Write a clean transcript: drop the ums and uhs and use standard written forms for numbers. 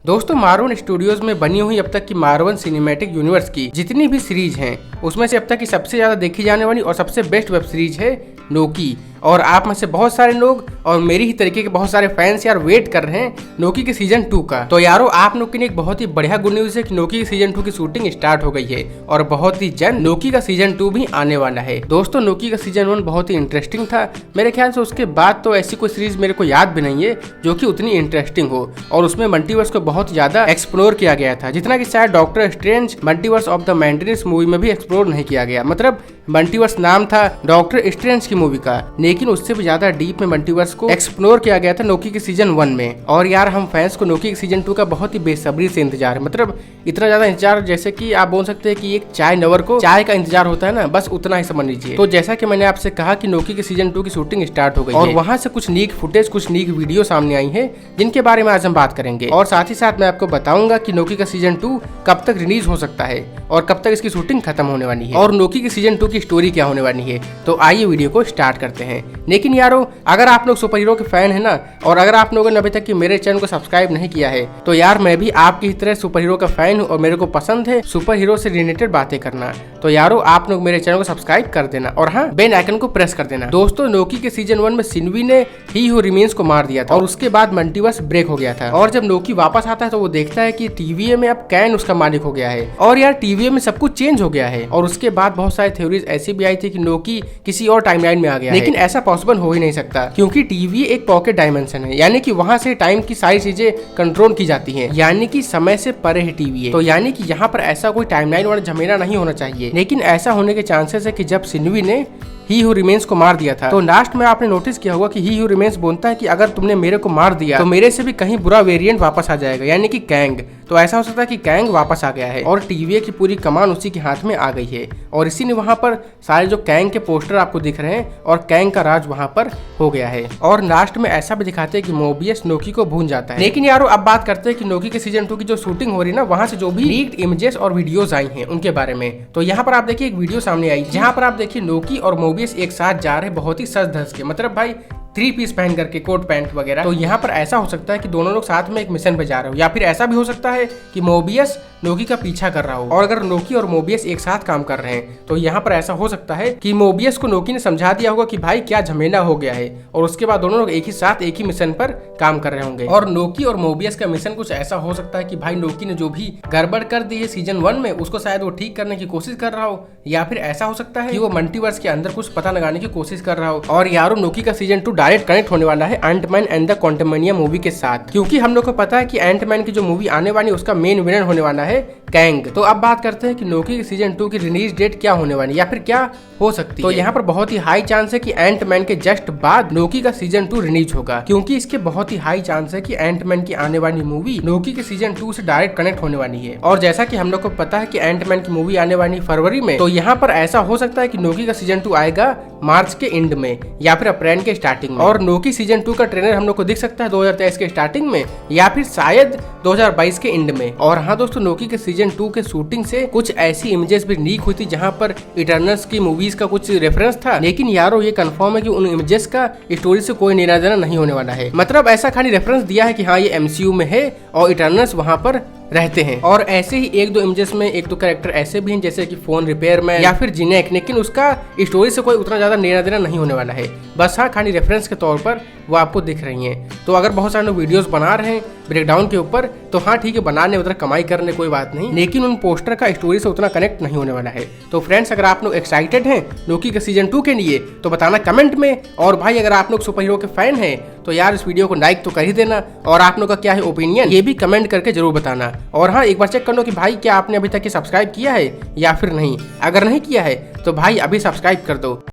दोस्तों Marvel studios में बनी हुई अब तक की मार्वल सिनेमैटिक यूनिवर्स की जितनी भी सीरीज हैं उसमें से अब तक की सबसे ज्यादा देखी जाने वाली और सबसे बेस्ट वेब सीरीज है लोकी। और आप में से बहुत सारे लोग और मेरी ही तरीके के बहुत सारे फैंस यार वेट कर रहे हैं लोकी के सीजन 2 का। तो यारो आप लोग के लिए एक बहुत ही बढ़िया गुड न्यूज है कि लोकी के सीजन 2 की शूटिंग स्टार्ट हो गई है और बहुत ही जल्द लोकी का सीजन 2 भी आने वाला है। दोस्तों लोकी का सीजन 1 बहुत ही इंटरेस्टिंग था, मेरे ख्याल से उसके बाद तो ऐसी कोई सीरीज मेरे को याद भी नहीं है जो कि उतनी इंटरेस्टिंग हो और उसमें मल्टीवर्स को बहुत ज्यादा एक्सप्लोर किया गया था, जितना कि शायद Doctor Strange multiverse of the madness movie में भी एक्सप्लोर नहीं किया गया। मतलब मल्टीवर्स नाम था डॉक्टर स्ट्रेंज की मूवी का, लेकिन उससे भी ज्यादा डीप में मल्टीवर्स को एक्सप्लोर किया गया था लोकी के सीजन 1 में। और यार हम फैंस को लोकी के सीजन 2 का बहुत ही बेसब्री से इंतजार है, मतलब इतना ज्यादा इंतजार जैसे कि आप बोल सकते हैं कि एक चाय लवर को चाय का इंतजार होता है ना, बस उतना ही समझ लीजिए। तो जैसा कि मैंने आपसे कहा कि लोकी के सीजन 2 की शूटिंग स्टार्ट हो गई और वहां से कुछ लीक फुटेज, कुछ लीक वीडियो सामने आई है जिनके बारे में आज हम बात करेंगे। और साथ ही साथ मैं आपको बताऊंगा कि लोकी का सीजन 2 कब तक रिलीज हो सकता है और कब तक इसकी शूटिंग खत्म होने वाली है और लोकी के सीजन 2 की स्टोरी क्या होने वाली है। तो आइए वीडियो को स्टार्ट करते हैं। लेकिन यारो अगर आप लोग सुपर हीरो के फैन है ना, और अगर आप लोगों ने अभी तक कि मेरे चैनल को सब्सक्राइब नहीं किया है, तो यार मैं भी आपकी तरह सुपर हीरो का फैन हूँ और मेरे को पसंद है सुपर हीरो से रिलेटेड बातें करना। तो यारो आप लोग मेरे चैनल को सब्सक्राइब कर देना और हाँ बेल आइकन को प्रेस कर देना। दोस्तों लोकी के सीजन 1 में सिनवी ने ही हू रिमेन्स को मार दिया था और उसके बाद मल्टीवर्स ब्रेक हो गया था। और जब लोकी वापस आता है तो वो देखता है कि टीवीए में अब कैन उसका मालिक हो गया है और यार टीवीए में सब कुछ चेंज हो गया है। और उसके बाद बहुत सारी थ्योरीज ऐसी भी आई थी कि लोकी किसी और टाइमलाइन में आ गया, लेकिन ऐसा पॉसिबल हो ही नहीं सकता क्योंकि टीवी एक पॉकेट डायमेंशन है, यानी कि वहां से टाइम की सारी चीजें कंट्रोल की जाती हैं, यानी कि समय से परे है टीवी है। तो यानी कि यहाँ पर ऐसा कोई टाइमलाइन वाला झमेला नहीं होना चाहिए, लेकिन ऐसा होने के चांसेस है कि जब सिनवी ने ही हू रिमेन्स को मार दिया था तो लास्ट में आपने नोटिस किया होगा कि ही हू रिमेन्स बोलता है कि अगर तुमने मेरे को मार दिया तो मेरे से भी कहीं बुरा वेरिएंट वापस आ जाएगा, यानी कि कैंग। तो ऐसा हो सकता है कि कैंग वापस आ गया है और टीवीए की पूरी कमान उसी के हाथ में आ गई है और इसी ने वहां पर सारे जो कैंग के पोस्टर आपको दिख रहे हैं और कैंग का राज वहां पर हो गया है। और लास्ट में ऐसा भी दिखाते हैं कि मोबियस लोकी को भून जाता है। लेकिन यारो अब बात करते हैं कि लोकी के सीजन 2 की जो शूटिंग हो रही है ना, वहां से जो भी लीक्ड इमेजेस और वीडियोस आई हैं उनके बारे में। तो यहाँ पर आप देखिए एक वीडियो सामने आई जहाँ पर आप देखिए लोकी और मोबियस एक साथ जा रहे बहुत ही सज धज के, मतलब भाई 3 पीस पहन करके, कोट पैंट वगैरह। तो यहाँ पर ऐसा हो सकता है कि दोनों लोग साथ में एक मिशन पे जा रहे हो, या फिर ऐसा भी हो सकता है कि मोबियस लोकी का पीछा कर रहा हो। और अगर लोकी और मोबियस एक साथ काम कर रहे हैं तो यहाँ पर ऐसा हो सकता है कि मोबियस को लोकी ने समझा दिया होगा कि भाई क्या झमेला हो गया है और उसके बाद दोनों लोग एक ही साथ एक ही मिशन पर काम कर रहे होंगे। और लोकी और मोबियस का मिशन कुछ ऐसा हो सकता है कि भाई लोकी ने जो भी गड़बड़ कर दी है सीजन 1 में उसको शायद वो ठीक करने की कोशिश कर रहा हो, या फिर ऐसा हो सकता है कि वो मल्टीवर्स के अंदर कुछ पता लगाने की कोशिश कर रहा हो। और यारो लोकी का सीजन 2 डायरेक्ट कनेक्ट होने वाला है एंटमैन एंड द क्वांटमैनिया मूवी के साथ, क्योंकि हम लोग को पता है कि एंटमैन की जो मूवी आने वाली है उसका मेन विलन होने वाला है कैंग। तो अब बात करते हैं कि लोकी के सीजन 2 की रिलीज डेट क्या होने वाली या फिर क्या हो सकती है। तो यहाँ पर बहुत ही हाई चांस है कि एंटमैन के जस्ट बाद लोकी का सीजन 2 रिलीज होगा, क्योंकि इसके बहुत ही हाई चांस है कि एंटमैन की आने वाली मूवी लोकी के सीजन 2 से डायरेक्ट कनेक्ट होने वाली है। और जैसा कि हम लोग को पता है कि एंटमैन की मूवी आने वाली फरवरी में, तो यहाँ पर ऐसा हो सकता है कि लोकी का सीजन 2 आएगा मार्च के एंड में या फिर अप्रैल के स्टार्टिंग में। और लोकी सीजन 2 का ट्रेलर हम लोग को दिख सकता है 2023 के स्टार्टिंग में या फिर शायद 2022 के एंड में। और हाँ दोस्तों लोकी के सीजन 2 के शूटिंग से कुछ ऐसी इमेजेस भी लीक हुई थी जहाँ पर इटर्नल्स की मूवीज का कुछ रेफरेंस था, लेकिन यारो ये कंफर्म है कि उन इमेजेस का स्टोरी से कोई लेना देना नहीं होने वाला है। मतलब ऐसा खाली रेफरेंस दिया है कि हाँ ये एमसीयू में है और इटर्नल्स वहाँ पर रहते हैं। और ऐसे ही 1-2 इमेजेस में 1-2 कैरेक्टर ऐसे भी हैं जैसे कि फोन रिपेयर मैन या फिर जिनेक, लेकिन उसका स्टोरी से कोई उतना ज्यादा लेना देना नहीं होने वाला है, बस हाँ खाली रेफरेंस के तौर पर वो आपको दिख रही हैं। तो अगर बहुत सारे लोग वीडियोस बना रहे हैं ब्रेकडाउन के ऊपर तो हाँ ठीक है, बनाने उधर कमाई करने कोई बात नहीं, लेकिन उन पोस्टर का स्टोरी से उतना कनेक्ट नहीं होने वाला है। तो फ्रेंड्स अगर आप लोग एक्साइटेड हैं लोकी के सीजन 2 के लिए तो बताना कमेंट में। और भाई अगर आप लोग सुपर हीरो के फैन हैं तो यार इस वीडियो को लाइक तो कर ही देना और आप लोग का क्या है ओपिनियन ये भी कमेंट करके जरूर बताना। और हाँ एक बार चेक कर लो कि भाई क्या आपने अभी तक सब्सक्राइब किया है या फिर नहीं। अगर नहीं किया है तो भाई अभी सब्सक्राइब कर दो।